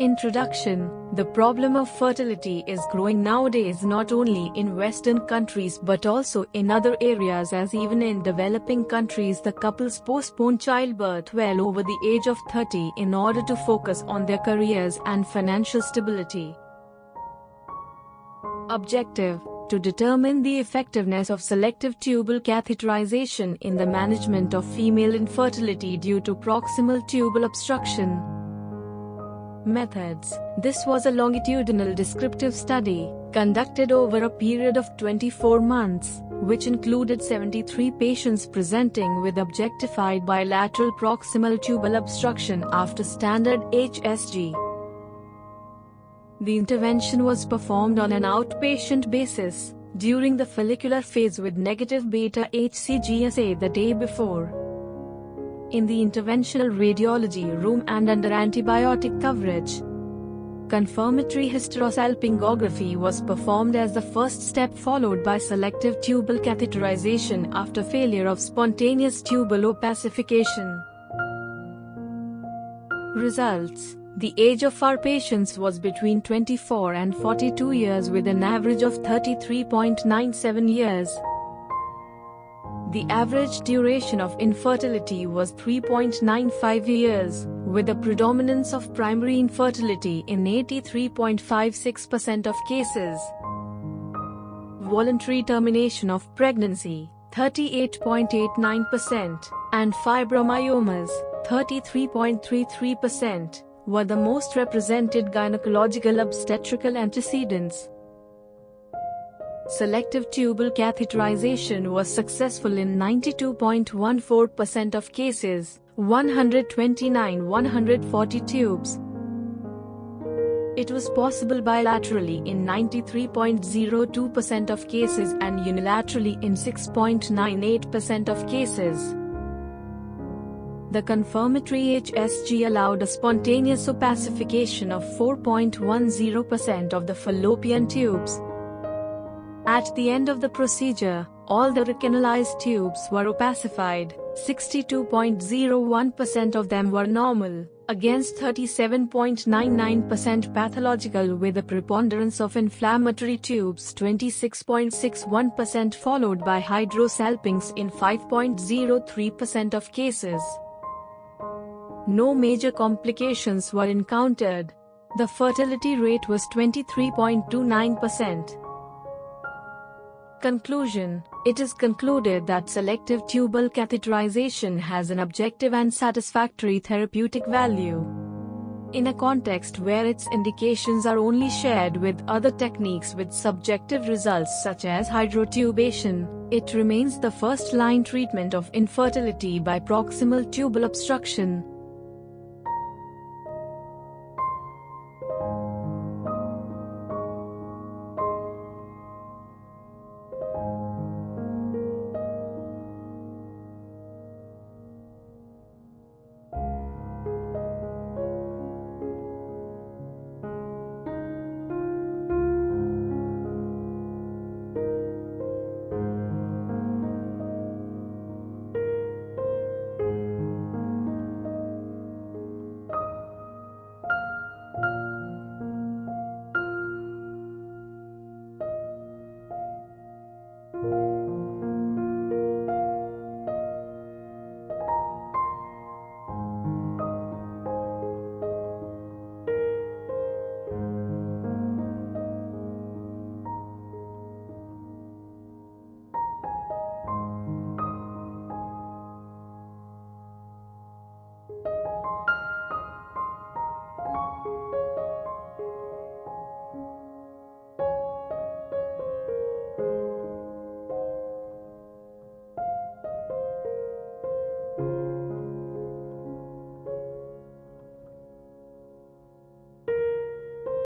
Introduction. The problem of fertility is growing nowadays not only in Western countries but also in other areas, as even in developing countries the couples postpone childbirth well over the age of 30 in order to focus on their careers and financial stability. Objective: to determine the effectiveness of selective tubal catheterization in the management of female infertility due to proximal tubal obstruction. Methods: this was a longitudinal descriptive study, conducted over a period of 24 months, which included 73 patients presenting with objectified bilateral proximal tubal obstruction after standard HSG. The intervention was performed on an outpatient basis, during the follicular phase with negative beta-HCG assay the day before. In the interventional radiology room and under antibiotic coverage. Confirmatory hysterosalpingography was performed as the first step, followed by selective tubal catheterization after failure of spontaneous tubal opacification. Results: the age of our patients was between 24 and 42 years with an average of 33.97 years. The average duration of infertility was 3.95 years, with a predominance of primary infertility in 83.56% of cases. Voluntary termination of pregnancy, 38.89%, and fibromyomas, 33.33%, were the most represented gynecological obstetrical antecedents. Selective tubal catheterization was successful in 92.14% of cases, 140 tubes. It was possible bilaterally in 93.02% of cases and unilaterally in 6.98% of cases. The confirmatory HSG allowed a spontaneous opacification of 4.10% of the fallopian tubes. At the end of the procedure, all the recanalized tubes were opacified. 62.01% of them were normal, against 37.99% pathological, with a preponderance of inflammatory tubes 26.61%, followed by hydrosalpinx in 5.03% of cases. No major complications were encountered. The fertility rate was 23.29%. Conclusion: it is concluded that selective tubal catheterization has an objective and satisfactory therapeutic value. In a context where its indications are only shared with other techniques with subjective results such as hydrotubation, it remains the first-line treatment of infertility by proximal tubal obstruction.